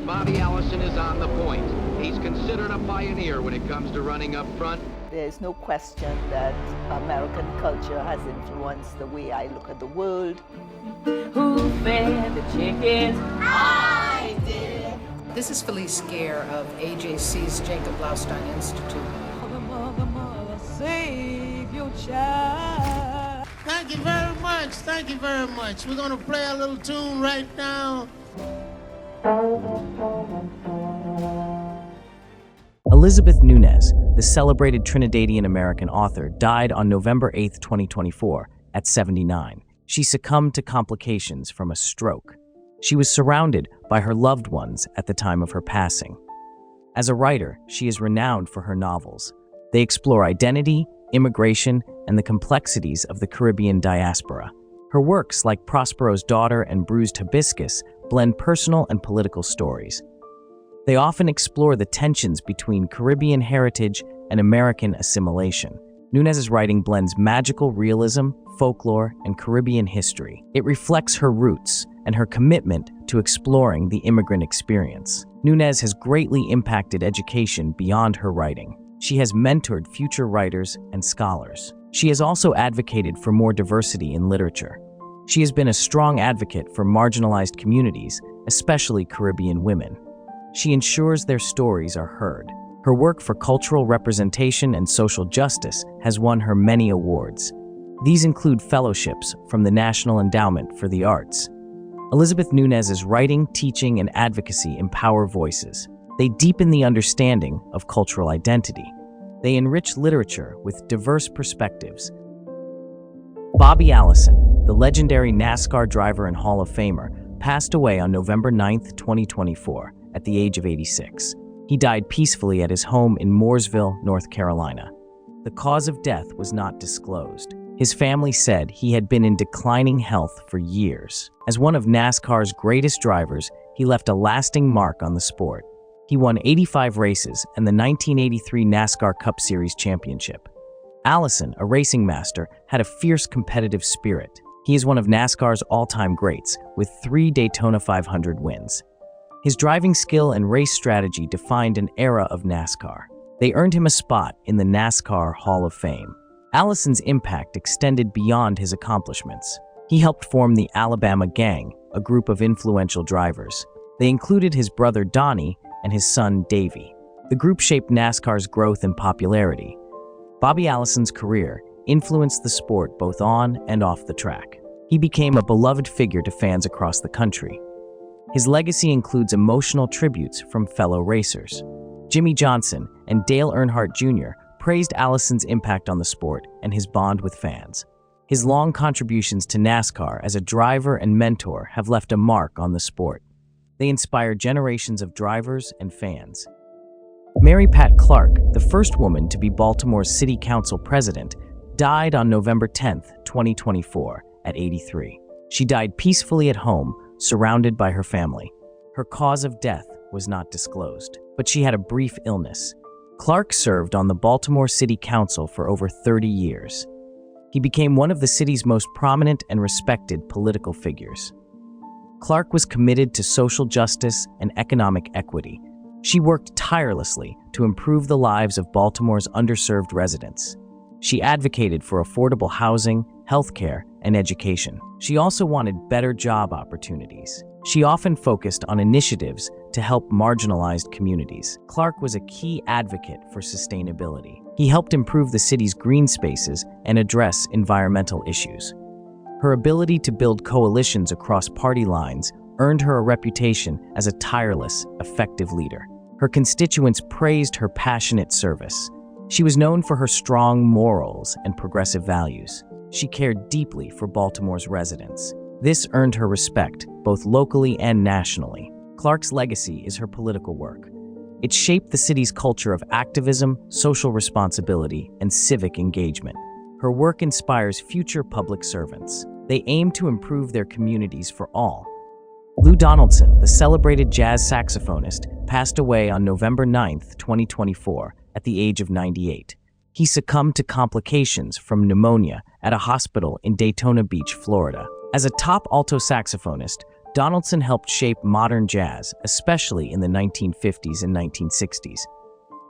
Bobby Allison is on the point. He's considered a pioneer when it comes to running up front. There's no question that American culture has influenced the way I look at the world. Who fed the chickens? I did. This is Felice Gear of AJC's Jacob Blaustein Institute. Mother, save your child. Thank you very much. Thank you very much. We're going to play a little tune right now. Elizabeth Nunez, the celebrated Trinidadian-American author, died on November 8, 2024, at 79. She succumbed to complications from a stroke. She was surrounded by her loved ones at the time of her passing. As a writer, she is renowned for her novels. They explore identity, immigration, and the complexities of the Caribbean diaspora. Her works, like Prospero's Daughter and Bruised Hibiscus, blend personal and political stories. They often explore the tensions between Caribbean heritage and American assimilation. Nunez's writing blends magical realism, folklore, and Caribbean history. It reflects her roots and her commitment to exploring the immigrant experience. Nunez has greatly impacted education beyond her writing. She has mentored future writers and scholars. She has also advocated for more diversity in literature. She has been a strong advocate for marginalized communities, especially Caribbean women. She ensures their stories are heard. Her work for cultural representation and social justice has won her many awards. These include fellowships from the National Endowment for the Arts. Elizabeth Nunez's writing, teaching, and advocacy empower voices. They deepen the understanding of cultural identity. They enrich literature with diverse perspectives. Bobby Allison, the legendary NASCAR driver and Hall of Famer, passed away on November 9, 2024, at the age of 86. He died peacefully at his home in Mooresville, North Carolina. The cause of death was not disclosed. His family said he had been in declining health for years. As one of NASCAR's greatest drivers, he left a lasting mark on the sport. He won 85 races and the 1983 NASCAR Cup Series championship. Allison, a racing master, had a fierce competitive spirit. He is one of NASCAR's all-time greats, with 3 Daytona 500 wins. His driving skill and race strategy defined an era of NASCAR. They earned him a spot in the NASCAR Hall of Fame. Allison's impact extended beyond his accomplishments. He helped form the Alabama Gang, a group of influential drivers. They included his brother Donnie and his son Davey. The group shaped NASCAR's growth and popularity. Bobby Allison's career influenced the sport both on and off the track. He became a beloved figure to fans across the country. His legacy includes emotional tributes from fellow racers. Jimmy Johnson and Dale Earnhardt Jr. praised Allison's impact on the sport and his bond with fans. His long contributions to NASCAR as a driver and mentor have left a mark on the sport. They inspire generations of drivers and fans. Mary Pat Clark, the first woman to be Baltimore's City Council president, died on November 10, 2024, at 83. She died peacefully at home, surrounded by her family. Her cause of death was not disclosed, but she had a brief illness. Clark served on the Baltimore City Council for over 30 years. He became one of the city's most prominent and respected political figures. Clark was committed to social justice and economic equity. She worked tirelessly to improve the lives of Baltimore's underserved residents. She advocated for affordable housing, healthcare, and education. She also wanted better job opportunities. She often focused on initiatives to help marginalized communities. Clark was a key advocate for sustainability. He helped improve the city's green spaces and address environmental issues. Her ability to build coalitions across party lines earned her a reputation as a tireless, effective leader. Her constituents praised her passionate service. She was known for her strong morals and progressive values. She cared deeply for Baltimore's residents. This earned her respect, both locally and nationally. Clark's legacy is her political work. It shaped the city's culture of activism, social responsibility, and civic engagement. Her work inspires future public servants. They aim to improve their communities for all. Lou Donaldson, the celebrated jazz saxophonist, passed away on November 9, 2024, at the age of 98. He succumbed to complications from pneumonia at a hospital in Daytona Beach, Florida. As a top alto saxophonist, Donaldson helped shape modern jazz, especially in the 1950s and 1960s.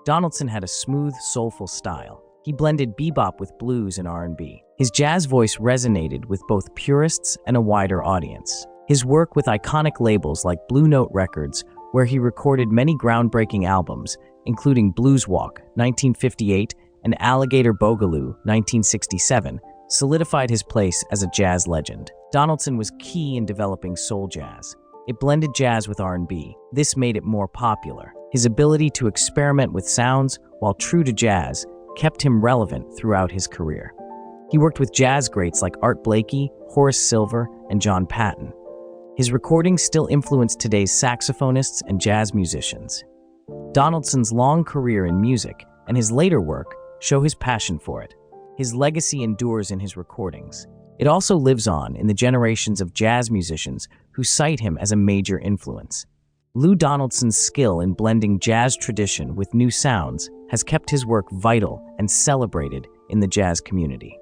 Donaldson had a smooth, soulful style. He blended bebop with blues and R&B. His jazz voice resonated with both purists and a wider audience. His work with iconic labels like Blue Note Records, where he recorded many groundbreaking albums, including Blues Walk, 1958, and Alligator Boogaloo, 1967, solidified his place as a jazz legend. Donaldson was key in developing soul jazz. It blended jazz with R&B. This made it more popular. His ability to experiment with sounds while true to jazz kept him relevant throughout his career. He worked with jazz greats like Art Blakey, Horace Silver, and John Patton. His recordings still influence today's saxophonists and jazz musicians. Donaldson's long career in music and his later work show his passion for it. His legacy endures in his recordings. It also lives on in the generations of jazz musicians who cite him as a major influence. Lou Donaldson's skill in blending jazz tradition with new sounds has kept his work vital and celebrated in the jazz community.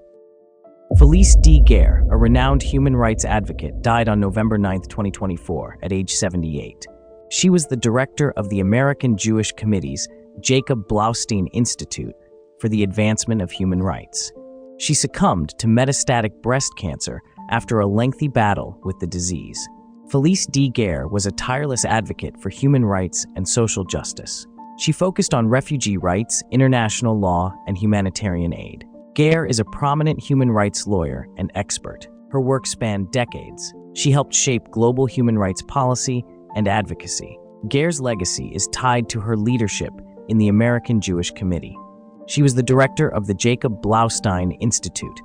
Felice D. Gare, a renowned human rights advocate, died on November 9, 2024, at age 78. She was the director of the American Jewish Committee's Jacob Blaustein Institute for the Advancement of Human Rights. She succumbed to metastatic breast cancer after a lengthy battle with the disease. Felice D. Gare was a tireless advocate for human rights and social justice. She focused on refugee rights, international law, and humanitarian aid. Gare is a prominent human rights lawyer and expert. Her work spanned decades. She helped shape global human rights policy and advocacy. Gare's legacy is tied to her leadership in the American Jewish Committee. She was the director of the Jacob Blaustein Institute.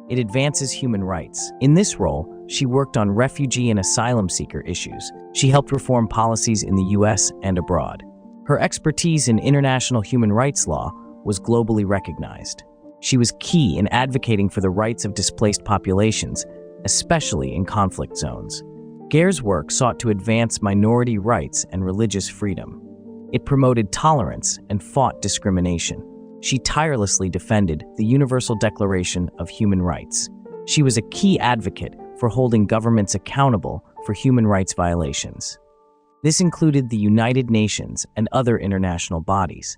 It advances human rights. In this role, she worked on refugee and asylum seeker issues. She helped reform policies in the U.S. and abroad. Her expertise in international human rights law was globally recognized. She was key in advocating for the rights of displaced populations, especially in conflict zones. Gare's work sought to advance minority rights and religious freedom. It promoted tolerance and fought discrimination. She tirelessly defended the Universal Declaration of Human Rights. She was a key advocate for holding governments accountable for human rights violations. This included the United Nations and other international bodies.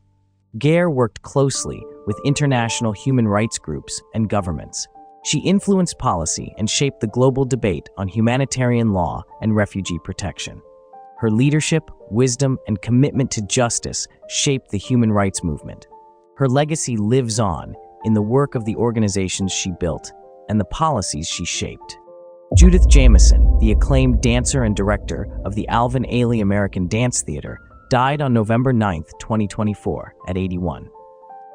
Gare worked closely with international human rights groups and governments. She influenced policy and shaped the global debate on humanitarian law and refugee protection. Her leadership, wisdom, and commitment to justice shaped the human rights movement. Her legacy lives on in the work of the organizations she built and the policies she shaped. Judith Jamison, the acclaimed dancer and director of the Alvin Ailey American Dance Theater, died on November 9, 2024, at 81.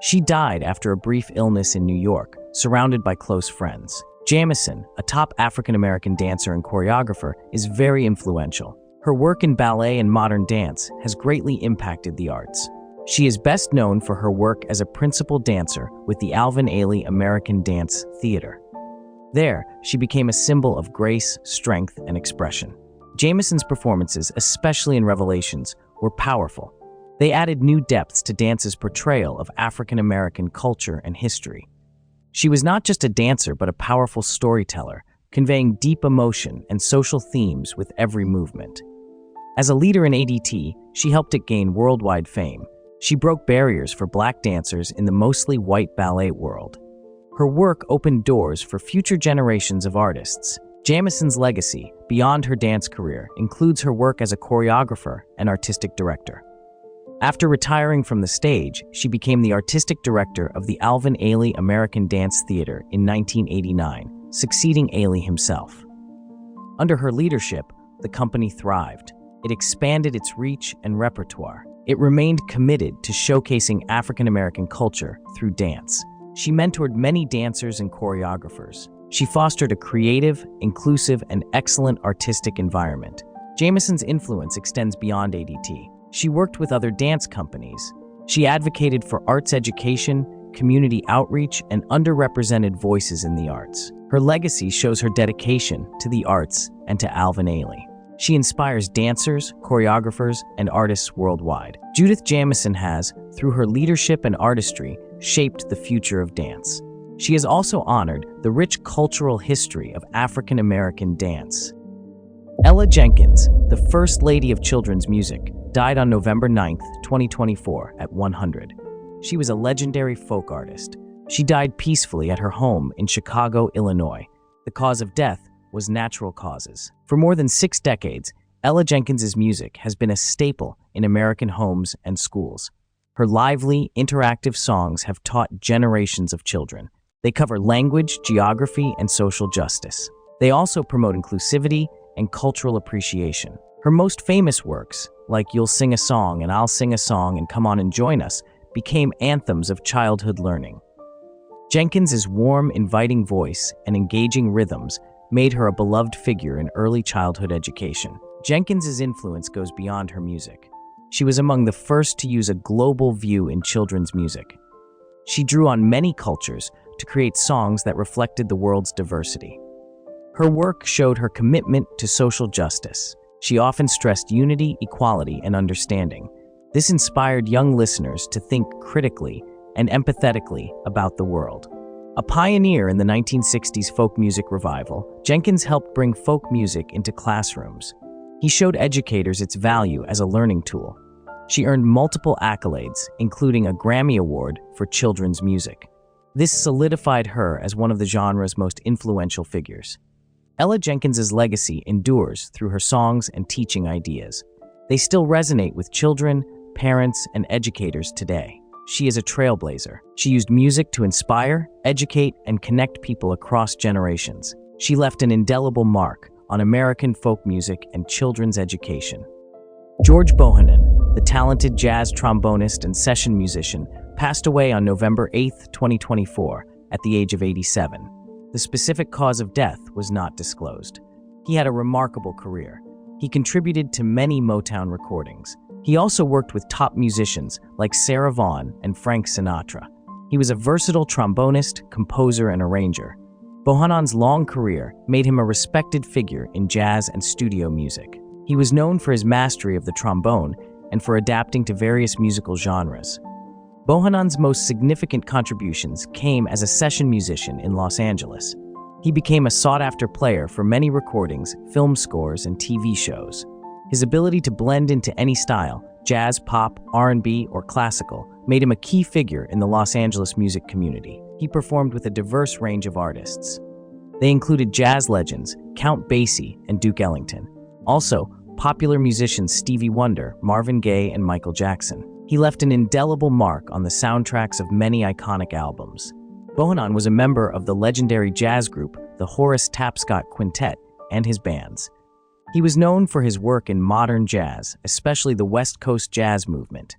She died after a brief illness in New York, surrounded by close friends. Jamison, a top African-American dancer and choreographer, is very influential. Her work in ballet and modern dance has greatly impacted the arts. She is best known for her work as a principal dancer with the Alvin Ailey American Dance Theater. There, she became a symbol of grace, strength, and expression. Jamison's performances, especially in Revelations, were powerful. They added new depths to dance's portrayal of African-American culture and history. She was not just a dancer, but a powerful storyteller, conveying deep emotion and social themes with every movement. As a leader in ADT, she helped it gain worldwide fame. She broke barriers for Black dancers in the mostly white ballet world. Her work opened doors for future generations of artists. Jamison's legacy, beyond her dance career, includes her work as a choreographer and artistic director. After retiring from the stage, she became the artistic director of the Alvin Ailey American Dance Theater in 1989, succeeding Ailey himself. Under her leadership, the company thrived. It expanded its reach and repertoire. It remained committed to showcasing African-American culture through dance. She mentored many dancers and choreographers. She fostered a creative, inclusive, and excellent artistic environment. Jamison's influence extends beyond ADT. She worked with other dance companies. She advocated for arts education, community outreach, and underrepresented voices in the arts. Her legacy shows her dedication to the arts and to Alvin Ailey. She inspires dancers, choreographers, and artists worldwide. Judith Jamison has, through her leadership and artistry, shaped the future of dance. She has also honored the rich cultural history of African American dance. Ella Jenkins, the First Lady of Children's Music, died on November 9, 2024, at 100. She was a legendary folk artist. She died peacefully at her home in Chicago, Illinois. The cause of death was natural causes. For more than 6 decades, Ella Jenkins's music has been a staple in American homes and schools. Her lively, interactive songs have taught generations of children. They cover language, geography, and social justice. They also promote inclusivity and cultural appreciation. Her most famous works, like You'll Sing a Song and I'll Sing a Song and Come On and Join Us, became anthems of childhood learning. Jenkins's warm, inviting voice and engaging rhythms made her a beloved figure in early childhood education. Jenkins's influence goes beyond her music. She was among the first to use a global view in children's music. She drew on many cultures to create songs that reflected the world's diversity. Her work showed her commitment to social justice. She often stressed unity, equality, and understanding. This inspired young listeners to think critically and empathetically about the world. A pioneer in the 1960s folk music revival, Jenkins helped bring folk music into classrooms. He showed educators its value as a learning tool. She earned multiple accolades, including a Grammy Award for children's music. This solidified her as one of the genre's most influential figures. Ella Jenkins's legacy endures through her songs and teaching ideas. They still resonate with children, parents, and educators today. She is a trailblazer. She used music to inspire, educate, and connect people across generations. She left an indelible mark on American folk music and children's education. George Bohannon, the talented jazz trombonist and session musician, passed away on November 8, 2024, at the age of 87. The specific cause of death was not disclosed. He had a remarkable career. He contributed to many Motown recordings. He also worked with top musicians like Sarah Vaughan and Frank Sinatra. He was a versatile trombonist, composer, and arranger. Bohannon's long career made him a respected figure in jazz and studio music. He was known for his mastery of the trombone and for adapting to various musical genres. Bohannon's most significant contributions came as a session musician in Los Angeles. He became a sought-after player for many recordings, film scores, and TV shows. His ability to blend into any style, jazz, pop, R&B, or classical, made him a key figure in the Los Angeles music community. He performed with a diverse range of artists. They included jazz legends Count Basie and Duke Ellington. Also, popular musicians Stevie Wonder, Marvin Gaye, and Michael Jackson. He left an indelible mark on the soundtracks of many iconic albums. Bohannon was a member of the legendary jazz group, the Horace Tapscott Quintet, and his bands. He was known for his work in modern jazz, especially the West Coast jazz movement.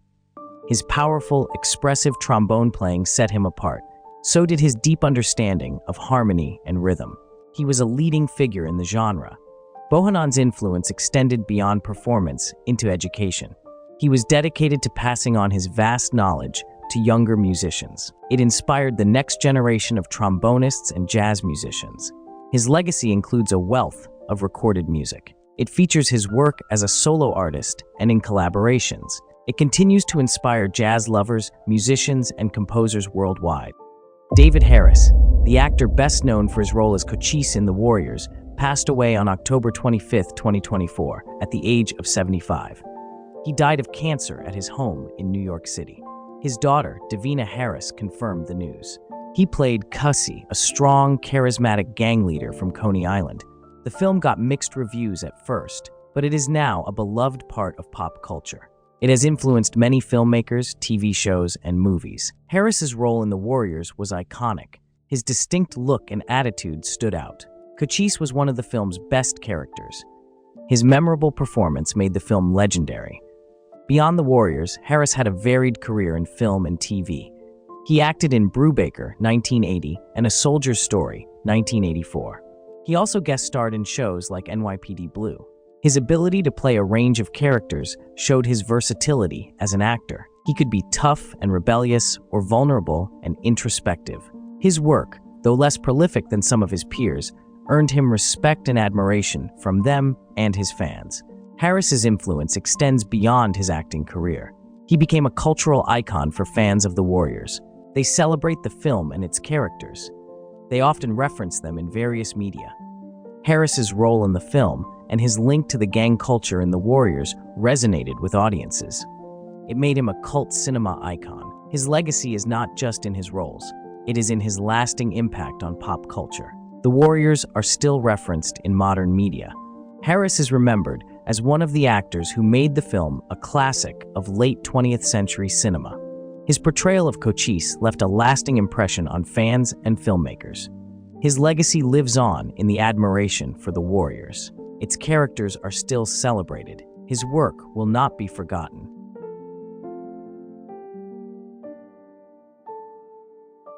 His powerful, expressive trombone playing set him apart. So did his deep understanding of harmony and rhythm. He was a leading figure in the genre. Bohannon's influence extended beyond performance into education. He was dedicated to passing on his vast knowledge to younger musicians. It inspired the next generation of trombonists and jazz musicians. His legacy includes a wealth of recorded music. It features his work as a solo artist and in collaborations. It continues to inspire jazz lovers, musicians, and composers worldwide. David Harris, the actor best known for his role as Cochise in The Warriors, passed away on October 25, 2024, at the age of 75. He died of cancer at his home in New York City. His daughter, Davina Harris, confirmed the news. He played Cussie, a strong, charismatic gang leader from Coney Island. The film got mixed reviews at first, but it is now a beloved part of pop culture. It has influenced many filmmakers, TV shows, and movies. Harris's role in The Warriors was iconic. His distinct look and attitude stood out. Cochise was one of the film's best characters. His memorable performance made the film legendary. Beyond The Warriors, Harris had a varied career in film and TV. He acted in Brubaker, 1980, and A Soldier's Story, 1984. He also guest starred in shows like NYPD Blue. His ability to play a range of characters showed his versatility as an actor. He could be tough and rebellious, or vulnerable and introspective. His work, though less prolific than some of his peers, earned him respect and admiration from them and his fans. Harris's influence extends beyond his acting career. He became a cultural icon for fans of The Warriors. They celebrate the film and its characters. They often reference them in various media. Harris's role in the film and his link to the gang culture in The Warriors resonated with audiences. It made him a cult cinema icon. His legacy is not just in his roles, it is in his lasting impact on pop culture. The Warriors are still referenced in modern media. Harris is remembered as one of the actors who made the film a classic of late 20th century cinema. His portrayal of Cochise left a lasting impression on fans and filmmakers. His legacy lives on in the admiration for the Warriors. Its characters are still celebrated. His work will not be forgotten.